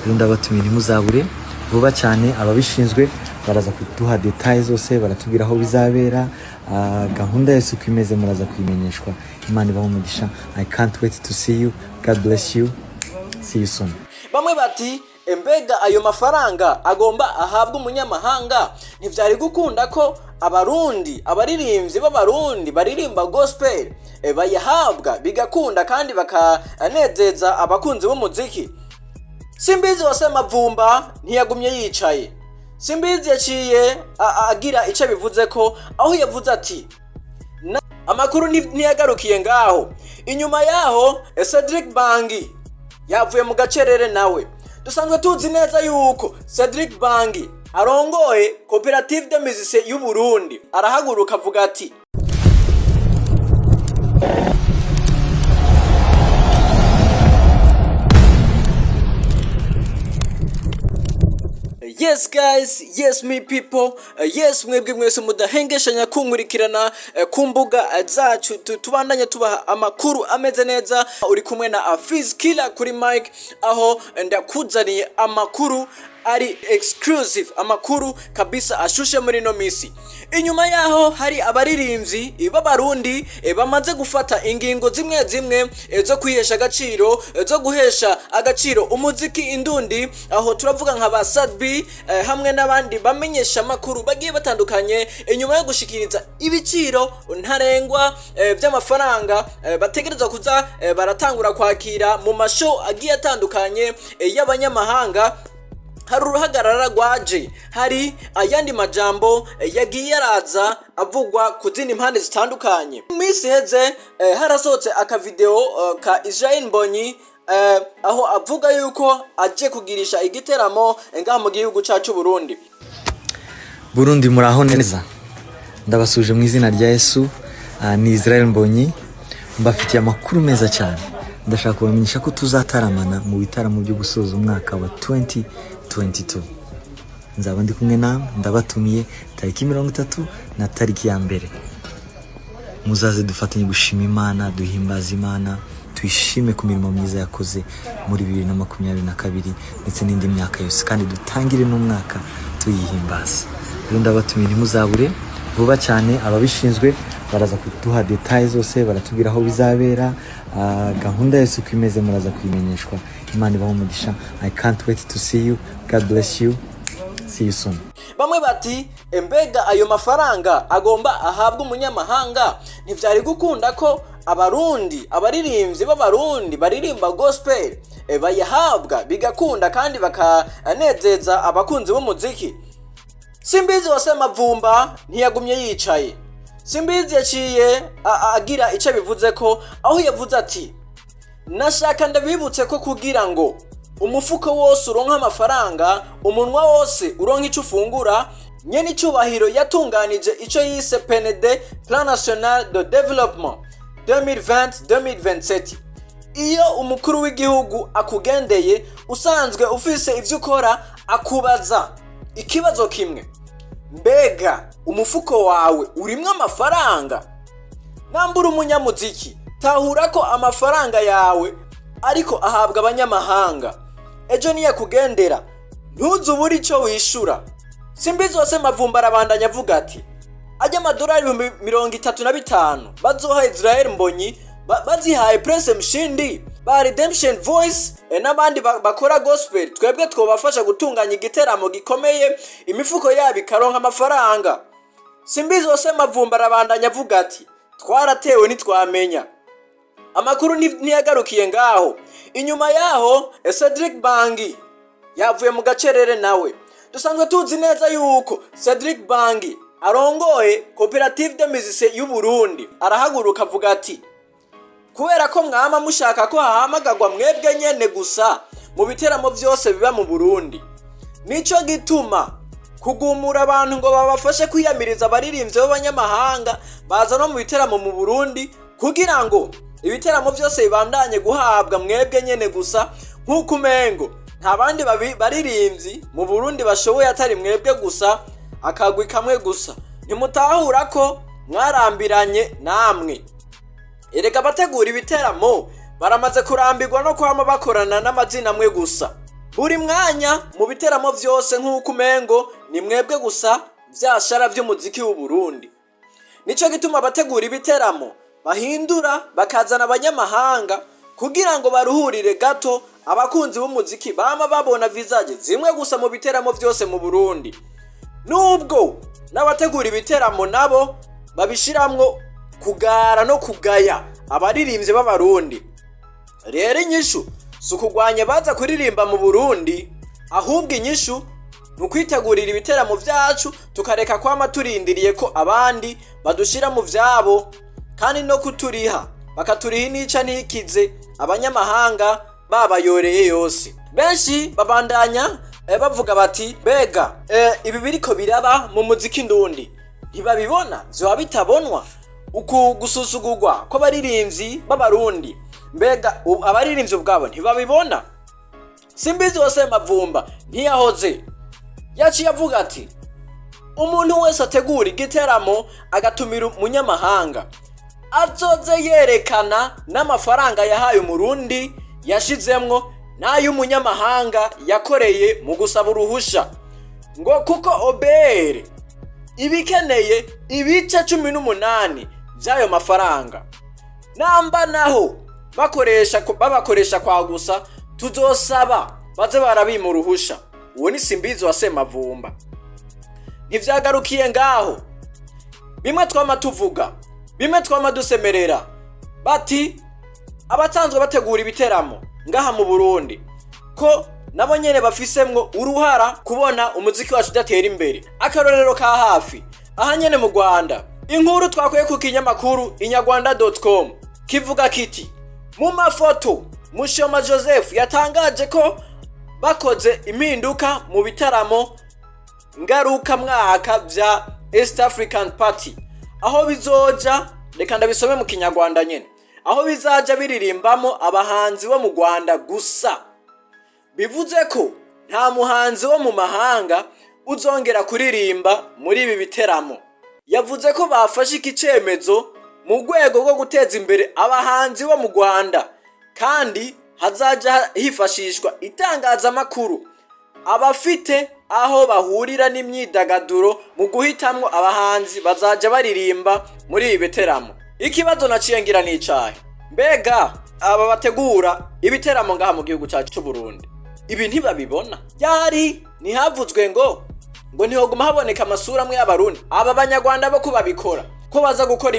rero ndabatumira ntimuzabure vuba cyane ababishinzwe baraza kuduha details zose baratubwira aho bizabera gahunda yose uko imeze muraza kuyimenyeshwa. Imana ibahe umugisha. I can't wait to see you. God bless you. See you soon. Bamwe bati mbega ayo mafaranga agomba ahabwa umunyamahanga ntivyari gukunda ko abarundi abaririmbyi b'abarundi baririmba gospel bayahabwa bigakunda kandi bakanezeza abakunzi b'umuziki? Simbizi wa semavumba ntiyagumye yicaye. Simbizi yaciye agira ico bivuze ko aho yavuze ati amakuru ntiyagarukiye ngaho. Inyuma yaho Cedric Bangi yavuye mu gacerere nawe. Dusanzwe tuzi neza yuko Cedric Bangi arongoye Cooperative de Musiciens y'u Burundi arahaguruka avuga ati yes guys, yes me people, yes mwebwe mwese mudahengeshanya kunkurikirana ku mbuga zacu tubandanye tubaha amakuru ameze neza. Uri kumwe na Fiz Killer kuri mic, aho ndakuzaniye amakuru ari exclusive, amakuru kabisa ashushe muri no misi. Inyuma yaho hari abaririmbyi b'abarundi bamaze gufata ingingo zimwe zimwe zo kwihesha agaciro, zo guhesha agaciro umuziki indundi, aho turavuga nka ba Sadbi hamwe n'abandi bamenyesha amakuru bagiye batandukanye. Inyuma yo gushikiriza ibiciro ntarengwa by'amafaranga bategerezwa kuza baratangura kwakira mu mashow agiye atandukanye y'abanyamahanga, hari uruhagarara rwaje, hari ayandi majambo yagiye araza avugwa ku zindi mpande zitandukanye. Misi heze harasohotse akavideo ka mbonyi aho avuga yuko aje kugirisha igiteramo ngaha mu gihugu cyacu Burundi. Burundi muraho neza, ndabasuje mu izina rya Yesu. Ni mbonyi, mbafitiye amakuru meza cyane. Ndashaka kubamenyesha ko tuzataramana mu bitaramo byo gusoza umwaka wa 2022. Nzaba ndi kumwe namwe, ndabatumiye tariki 30 na tariki ya mbere. Muzaze dufatanye gushima Imana, duhimbaza Imana, twishime ku mirimo myiza yakoze muri 2022 ndetse n'indi myaka yose, kandi dutangire n'umwaka tuyihimbaza. Rero ndabatumiye ntimuzabure vuba cyane ababishinzwe baraza kuduha details zose baratubwira aho bizabera gahunda yose uko imeze muraza kuyimenyeshwa. Imana ibahe umugisha. I can't wait to see you. God bless you. See you soon. Bamwe bati mbega ayo mafaranga agomba ahabwa umunyamahanga ntivyari gukunda ko abarundi abaririmbyi b'abarundi baririmba gospel bayahabwa bigakunda kandi bakanezeza abakunzi b'umuziki? Simbizi wa semavumba ntiyagumye yicaye. Simbizi yaciye agira ico bivuze ko aho yavuze ati nashaka ndabibutse ko kugira ngo umufuko wose uronka amafaranga, umunwa wose uronka ico ufungura, nyene icubahiro yatunganije ico yise PND Plan National de Développement 2020-2027. Iyo umukuru w'igihugu akugendeye usanzwe ufise ivyo ukora, akubaza ikibazo kimwe: mbega umufuko wawe urimwe amafaranga? Nambura umunyamuziki, tahura ko amafaranga yawe ariko ahabwa abanyamahanga. Ejo niya kugendera ntuzubura ico wishura. Simbizi wa semavumba arabandanya avuga ati ajya amadolari 35 bazoha Israel mbonyi bazihaye Prince Mshindi ba Redemption Voice n'abandi bakora gospel, twebwe twobafasha gutunganya igiteramo gikomeye, imifuko yabo ikaronka amafaranga. Simbizi wa semavumba arabandanya avuga ati twaratewe nitwamenya. Amakuru ntiyagarukiye ngaho. Inyuma yaho Cedric Bangi yavuye mu gacerere nawe. Dusanzwe tuzi neza yuko Cedric Bangi arongoye Cooperative de Musiciens y'u Burundi arahaguruka avuga ati kubera ko mwama mushaka ko hahamagagwa mwebwe nyene gusa mu biteramo vyose biba mu Burundi, nico gituma kugumura abantu ngo babafashe kwiyamiriza abaririmbyi b'abanyamahanga baza no mu biteramo mu Burundi, kugira ngo ibiteramo vyose bibandanye guhabwa mwebwe nyene gusa, nk'uko umengo nta bandi baririmbyi mu Burundi bashoboye atari mwebwe gusa, akagwi kamwe gusa. Ntimutahura ko mwarambiranye namwe? Erega bategura ibiteramo baramaze kurambirwa no kwama bakorana n'amazina amwe gusa. buri mwanya mu biteramo vyose nk'uko umengo ni mwebwe gusa vyashara vy'umuziki w'u Burundi. Nico gituma abategura ibiteramo bahindura bakazana abanyamahanga kugira ngo baruhurire gato abakunzi b'umuziki bama babona visage zimwe gusa mu biteramo vyose mu Burundi. Nubwo n'abategura ibiteramo nabo babishiramwo kugara no kugaya abaririmbyi b'abarundi. Rero inyishu sukugwanya baza kuririmba mu Burundi, ahubwo inyishu nukwitegurira ibiteramo vyacu tukareka kwama turindiriye ko abandi badushira mu vyabo, kandi no kuturiha bakaturiha nica nikize abanyamahanga babayoreye yose. Benshi babandanya bavuga bati bega ibi biriko biraba mu muziki ndundi ntibabibona, vyoba bitabonwa uku gususugurwa ko baririmbyi b'abarundi, mbega abaririmbyi ubwabo ntibabibona? Simbizi wa semavumba ntiyahoze yaciye avuga ati umuntu wese ategura igiteramo agatumira umunyamahanga azoze yerekana n'amafaranga yahaye umurundi yashizemwo n'ayo umunyamahanga yakoreye mu gusaba uruhusha, ngo kuko obere ibikeneye ibice 18 by'ayo mafaranga, namba naho babakoresha kwa gusa tuzosaba baze barabima uruhusha. Uwo ni Simbizi wa semavumba. Ntivyagarukiye ngaho, bimwe twama tuvuga, bimwe twama dusemerera bati abatanzwe bategura ibiteramo ngaha mu Burundi ko nabo nyene bafisemwo uruhara kubona umuziki wacu udatera imbere. Akarorero ka hafi aha nyene mu Rwanda, inkuru twakoye ku kinyamakuru inyarwanda.com kivuga kiti mu mafoto Mushoma Joseph yatangaje ko bakoze impinduka mu bitaramo ngaruka mwaka vya East African Party, aho bizoja, reka ndabisome mu kinyarwanda nyene, aho bizaja biririmbamo abahanzi bo mu Rwanda gusa. Bivuze ko nta muhanzi wo mu mahanga uzongera kuririmba muri ibi biteramo. Yavuze ko bafashe ikicemezo mu rwego rwo guteza imbere abahanzi bo mu Rwanda, kandi hazaja hifashishwa itangazamakuru abafite aho bahurira n'imyidagaduro mu guhitamwo abahanzi bazaja baririmba muri ibi biteramo. Ikibazo naciye ngira n'icahe, mbega aba bategura ibiteramo ngaha mu gihugu cyacu cy'u Burundi ibi ntibabibona? Yari ntihavuzwe ngo ntihoguma haboneka amasura amwe y'abarundi, aba banyarwanda bo kubabikora ko baza gukora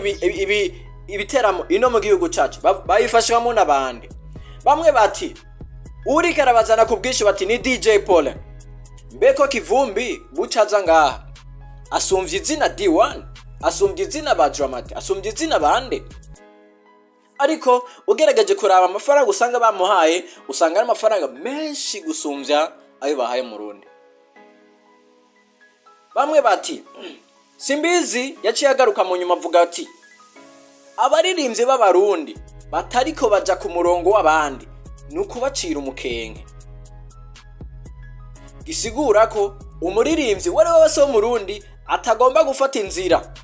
ibiteramo ino mu gihugu cyacu bayifashwamo n'abandi. Bamwe bati uri karabazana ku bwinshi bati ni DJ Paul, mbeko kivumbi bucaza ngaha asumvye izina D1, asumvye izina ba Dramati, asumvye izina bande. Ariko ugerageje kuraba amafaranga usanga bamuhaye, usanga ari amafaranga menshi gusumvya ayo bahaye mu Burundi. Bamwe bati Simbizi yaciye agaruka mu nyuma avuga ati abaririmbyi b'abarundi batariko baja ku murongo w'abandi nukubacira umukenge. Gisigura ko umuririmbyi wari wese wo mu Burundi atagomba gufata inzira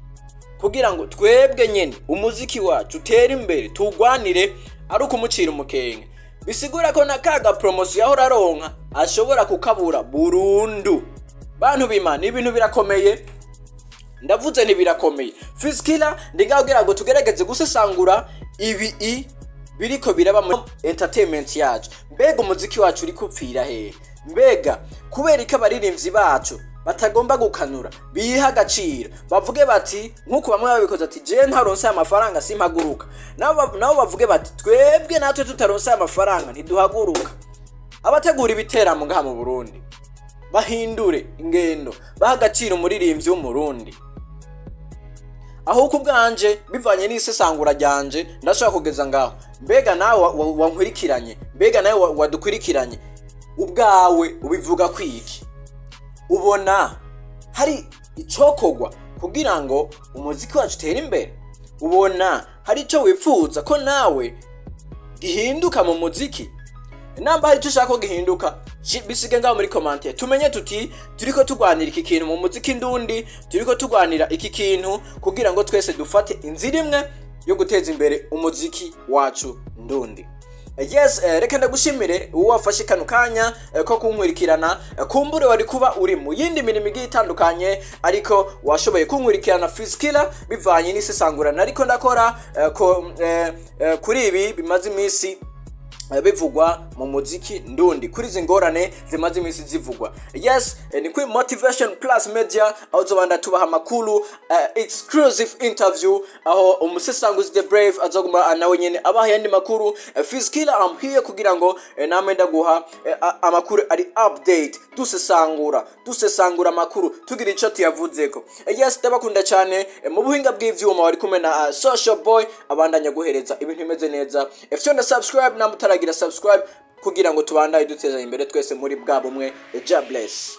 kugira ngo twebwe nyene umuziki wacu utere imbere tugwanire ari ukumucira umukenge. Bisigura ko nakaga promotion yahora aronka ashobora kukabura burundu. Bantu bimana ibintu birakomeye, ndavuze ntibirakomeye. Fiskila ndigabwira ngo tugerageze gusesangura ibi biriko biraba mu entertainment yacu. Mbega umuziki wacu uri kupfira he? Mbega kubera ko abaririmbyi bacu batagomba gukanura biha agaciro, bavuge bati nkuko bamwe babikoze ati je ntaronse amafaranga simpaguruka, nabo bavuge bati twebwe natwe tutaronse amafaranga ntiduhaguruka. Abategura ibiteramo ngaha mu Burundi bahindure ingendo, baha agaciro umuririmbyi w'umurundi. Aho kubwanje bivanye n'isesangura ryanje ndashaka kugeza ngaho, mbega nawe wankurikiranye, mbega nawe wadukurikiranye ubwawe ubivuga kwiki? Ubona hari icokogwa kugira ngo umuziki wacu utere imbere? Ubona hari ico wipfuza ko nawe gihinduka mu muziki? Namba hari ico ushaka ko gihinduka bisige ngaho muri commentaire, tumenye tuti turiko tugwanira iki kintu mu muziki ndundi, turiko tugwanira iki kintu kugira ngo twese dufate inzira imwe yo guteza imbere umuziki wacu ndundi. Yes, reka ndagushimire uwo wafashe kano kanya ko kunkurikirana. Kumbure wari kuba uri mu yindi mirimo igiye itandukanye, ariko washoboye kunkurikirana Fizkiller bivanye n'isesangurana ariko ndakora kuri ibi bimaze iminsi bivugwa mu muziki ndundi, kuri izi ngorane zimaze iminsi zivugwa. Yes, ni kuri Motivation Plus Media, aho zobanda tubaha amakuru, exclusive interview, aho umusesanguzi The Brave azoguma nawe nyene abaha yandi makuru. Fizkiller I'm here kugira ngo namwe ndaguha amakuru ari update, dusesangura amakuru tugira ico tuyavuzeko. Yes, ndabakunda cyane. Mu buhinga bw'ivyuma wari kumwe na Social Boy, abandanya guhereza ibintu bimeze neza. Efyo subscribe na mutaragira subscribe kugira ngo tubandaye duteza imbere twese muri bwa bumwe. Ja bless.